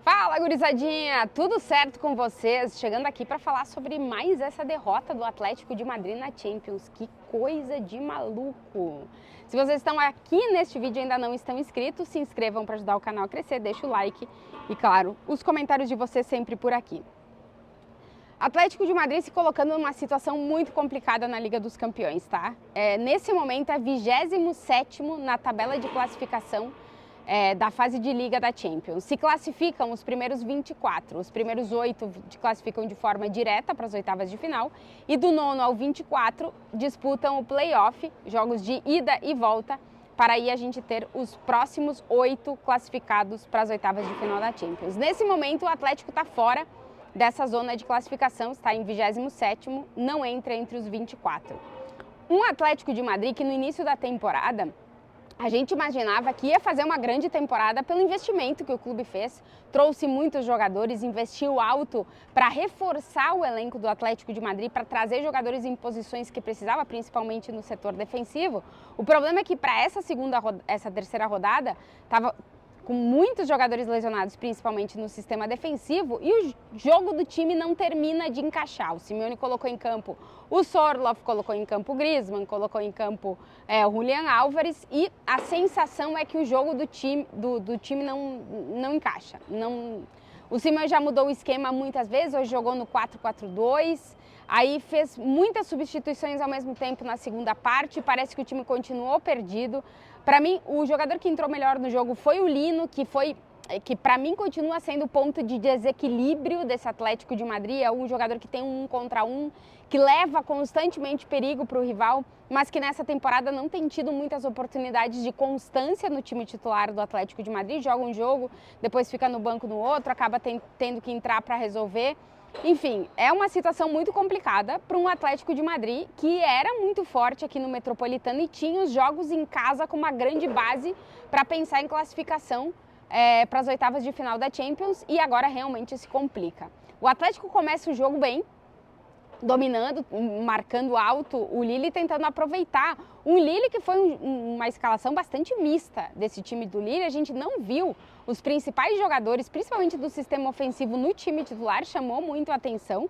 Fala, gurizadinha! Tudo certo com vocês? Chegando aqui para falar sobre mais essa derrota do Atlético de Madrid na Champions. Que coisa de maluco! Se vocês estão aqui neste vídeo e ainda não estão inscritos, se inscrevam para ajudar o canal a crescer, deixa o like e, claro, os comentários de vocês sempre por aqui. Atlético de Madrid se colocando numa situação muito complicada na Liga dos Campeões, tá? Nesse momento é 27º na tabela de classificação da fase de Liga da Champions. Se classificam os primeiros 24, os primeiros 8 classificam de forma direta para as oitavas de final e do 9º ao 24 disputam o play-off, jogos de ida e volta, para aí a gente ter os próximos 8 classificados para as oitavas de final da Champions. Nesse momento o Atlético está fora dessa zona de classificação, está em 27º, não entra entre os 24. Um Atlético de Madrid que no início da temporada a gente imaginava que ia fazer uma grande temporada pelo investimento que o clube fez, trouxe muitos jogadores, investiu alto para reforçar o elenco do Atlético de Madrid, para trazer jogadores em posições que precisava, principalmente no setor defensivo. O problema é que para essa terceira rodada, estava com muitos jogadores lesionados, principalmente no sistema defensivo, e o jogo do time não termina de encaixar. O Simeone colocou em campo o Sorloth, colocou em campo o Griezmann, colocou em campo o Julián Álvares, e a sensação é que o jogo do time não encaixa. O Simeone já mudou o esquema muitas vezes, hoje jogou no 4-4-2, aí fez muitas substituições ao mesmo tempo na segunda parte, parece que o time continuou perdido. Para mim, o jogador que entrou melhor no jogo foi o Lino, que para mim continua sendo o ponto de desequilíbrio desse Atlético de Madrid. É um jogador que tem um contra um, que leva constantemente perigo para o rival, mas que nessa temporada não tem tido muitas oportunidades de constância no time titular do Atlético de Madrid. Joga um jogo, depois fica no banco no outro, acaba tendo que entrar para resolver. Enfim, é uma situação muito complicada para um Atlético de Madrid que era muito forte aqui no Metropolitano e tinha os jogos em casa como uma grande base para pensar em classificação para as oitavas de final da Champions, e agora realmente se complica. O Atlético começa o jogo bem, dominando, marcando alto, o Lille tentando aproveitar. Um Lille que foi uma escalação bastante mista desse time do Lille. A gente não viu os principais jogadores, principalmente do sistema ofensivo, no time titular, chamou muito a atenção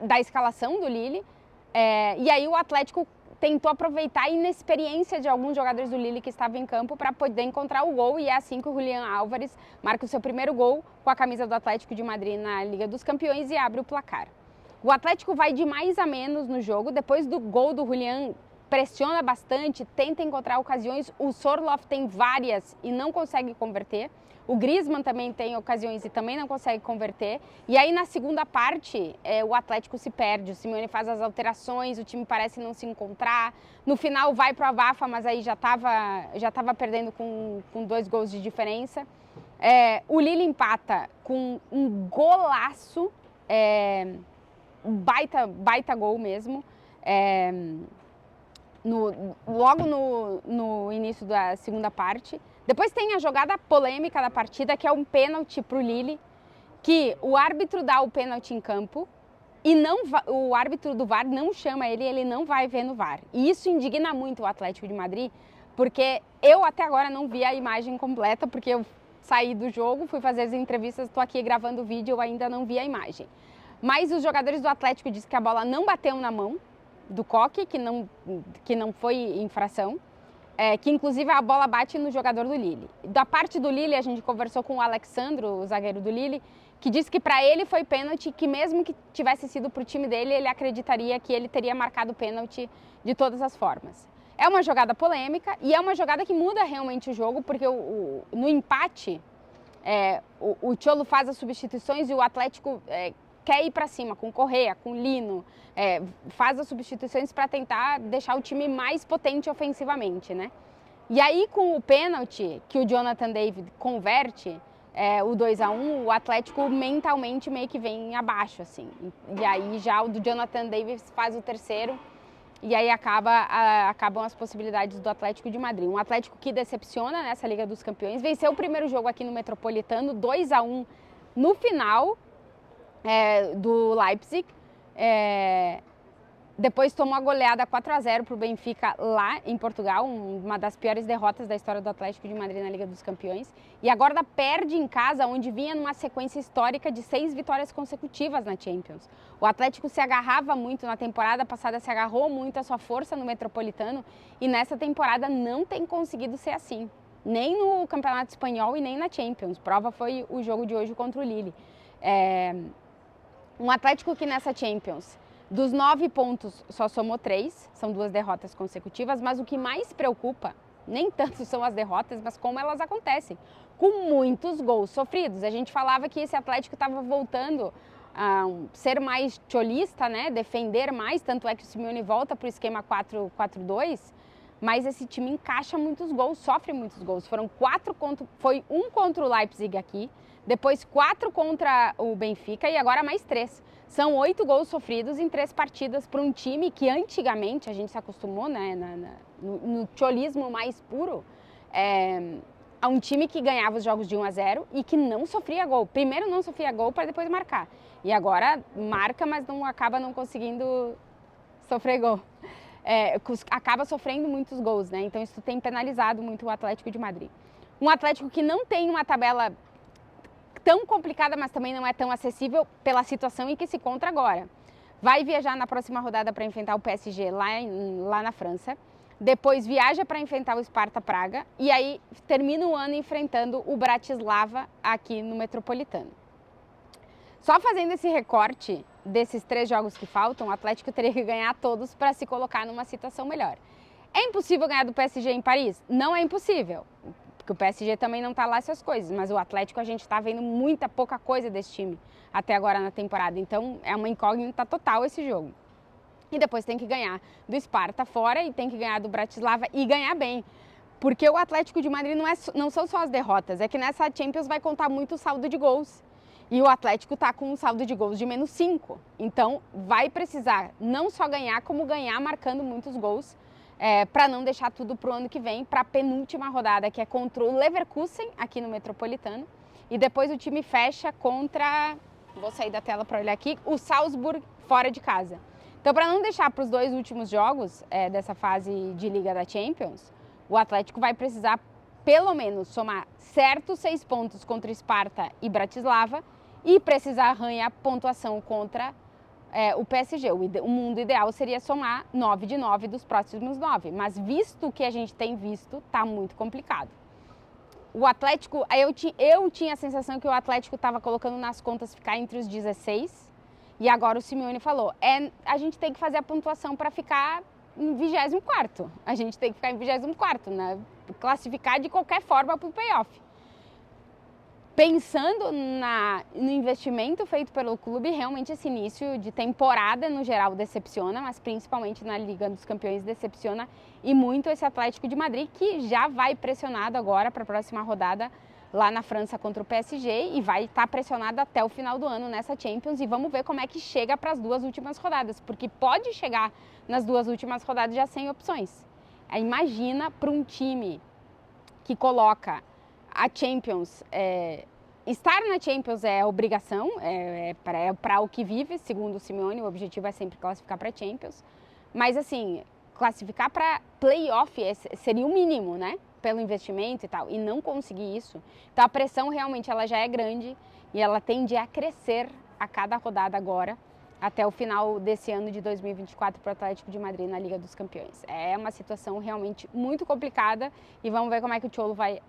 da escalação do Lille. E aí o Atlético tentou aproveitar a inexperiência de alguns jogadores do Lille que estavam em campo para poder encontrar o gol, e é assim que o Julián Álvares marca o seu primeiro gol com a camisa do Atlético de Madrid na Liga dos Campeões e abre o placar. O Atlético vai de mais a menos no jogo, depois do gol do Julián, pressiona bastante, tenta encontrar ocasiões, o Sorloth tem várias e não consegue converter, o Griezmann também tem ocasiões e também não consegue converter, e aí na segunda parte o Atlético se perde, o Simeone faz as alterações, o time parece não se encontrar, no final vai para o abafa, mas aí já estava perdendo com 2 gols de diferença. O Lille empata com um golaço, baita gol mesmo, logo no início da segunda parte. Depois tem a jogada polêmica da partida, que é um pênalti para o Lille, que o árbitro dá o pênalti em campo e o árbitro do VAR não chama ele não vai ver no VAR. E isso indigna muito o Atlético de Madrid, porque eu até agora não vi a imagem completa, porque eu saí do jogo, fui fazer as entrevistas, estou aqui gravando o vídeo, eu ainda não vi a imagem. Mas os jogadores do Atlético dizem que a bola não bateu na mão do Koke, que não foi infração, que inclusive a bola bate no jogador do Lille. Da parte do Lille, a gente conversou com o Alexandro, o zagueiro do Lille, que disse que para ele foi pênalti, que mesmo que tivesse sido para o time dele, ele acreditaria que ele teria marcado pênalti de todas as formas. É uma jogada polêmica e é uma jogada que muda realmente o jogo, porque no empate, o Cholo faz as substituições e o Atlético quer ir para cima com Correa, com Lino, faz as substituições para tentar deixar o time mais potente ofensivamente, né? E aí com o pênalti que o Jonathan David converte, o 2-1, o Atlético mentalmente meio que vem abaixo, assim. E aí já o do Jonathan David faz o terceiro, e aí acabam as possibilidades do Atlético de Madrid. Um Atlético que decepciona nessa Liga dos Campeões, venceu o primeiro jogo aqui no Metropolitano, 2-1 no final do Leipzig, Depois tomou a goleada 4-0 para o Benfica lá em Portugal, uma das piores derrotas da história do Atlético de Madrid na Liga dos Campeões. E agora perde em casa, onde vinha numa sequência histórica de 6 vitórias consecutivas na Champions. O Atlético se agarrava muito na temporada passada, se agarrou muito à sua força no Metropolitano e nessa temporada não tem conseguido ser assim. Nem no Campeonato Espanhol e nem na Champions. Prova foi o jogo de hoje contra o Lille. Um Atlético que nessa Champions, dos 9 pontos, só somou 3, são 2 derrotas consecutivas, mas o que mais preocupa, nem tanto são as derrotas, mas como elas acontecem, com muitos gols sofridos. A gente falava que esse Atlético estava voltando a ser mais cholista, né? Defender mais, tanto é que o Simeone volta para o esquema 4-4-2, mas esse time encaixa muitos gols, sofre muitos gols. Foi um contra o Leipzig aqui, depois 4 contra o Benfica e agora mais 3. São 8 gols sofridos em 3 partidas para um time que antigamente a gente se acostumou, né, no cholismo mais puro, a um time que ganhava os jogos de 1-0 e que não sofria gol. Primeiro não sofria gol para depois marcar. E agora marca, mas acaba não conseguindo sofrer gol. Acaba sofrendo muitos gols, né? Então isso tem penalizado muito o Atlético de Madrid. Um Atlético que não tem uma tabela tão complicada, mas também não é tão acessível pela situação em que se encontra agora. Vai viajar na próxima rodada para enfrentar o PSG lá na França. Depois viaja para enfrentar o Sparta Praga e aí termina o ano enfrentando o Bratislava aqui no Metropolitano. Só fazendo esse recorte desses 3 jogos que faltam, o Atlético teria que ganhar todos para se colocar numa situação melhor. É impossível ganhar do PSG em Paris? Não é impossível, porque o PSG também não está lá essas coisas, mas o Atlético a gente está vendo pouca coisa desse time até agora na temporada, então é uma incógnita total esse jogo. E depois tem que ganhar do Sparta fora e tem que ganhar do Bratislava e ganhar bem. Porque o Atlético de Madrid não são só as derrotas, é que nessa Champions vai contar muito o saldo de gols. E o Atlético está com um saldo de gols de -5. Então vai precisar não só ganhar, como ganhar marcando muitos gols para não deixar tudo para o ano que vem, para a penúltima rodada, que é contra o Leverkusen, aqui no Metropolitano. E depois o time fecha contra, vou sair da tela para olhar aqui, o Salzburg fora de casa. Então, para não deixar para os 2 últimos jogos dessa fase de Liga da Champions, o Atlético vai precisar pelo menos somar certos 6 pontos contra Sparta e Bratislava e precisar arranhar pontuação contra o PSG. O mundo ideal seria somar 9 de 9 dos próximos 9, mas visto o que a gente tem visto, está muito complicado. O Atlético, eu tinha a sensação que o Atlético estava colocando nas contas ficar entre os 16, e agora o Simeone falou, a gente tem que fazer a pontuação para ficar em 24º. A gente tem que ficar em 24º, né? Classificar de qualquer forma para o playoff. Pensando no investimento feito pelo clube, realmente esse início de temporada no geral decepciona, mas principalmente na Liga dos Campeões decepciona e muito esse Atlético de Madrid, que já vai pressionado agora para a próxima rodada lá na França contra o PSG e vai estar pressionado até o final do ano nessa Champions e vamos ver como é que chega para as 2 últimas rodadas, porque pode chegar nas 2 últimas rodadas já sem opções. Imagina para um time que coloca a Champions, estar na Champions é obrigação, para o que vive, segundo o Simeone, o objetivo é sempre classificar para a Champions, mas assim, classificar para playoff seria o mínimo, né? Pelo investimento e tal, e não conseguir isso. Então a pressão realmente ela já é grande e ela tende a crescer a cada rodada agora, até o final desse ano de 2024 para o Atlético de Madrid na Liga dos Campeões. É uma situação realmente muito complicada e vamos ver como é que o Cholo vai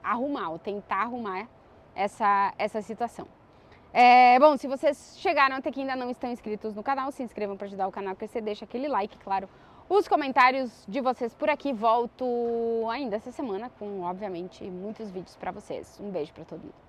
arrumar, ou tentar arrumar essa situação. Bom, se vocês chegaram até aqui e ainda não estão inscritos no canal, se inscrevam para ajudar o canal a crescer, deixa aquele like, claro. Os comentários de vocês por aqui, volto ainda essa semana com, obviamente, muitos vídeos para vocês. Um beijo para todo mundo.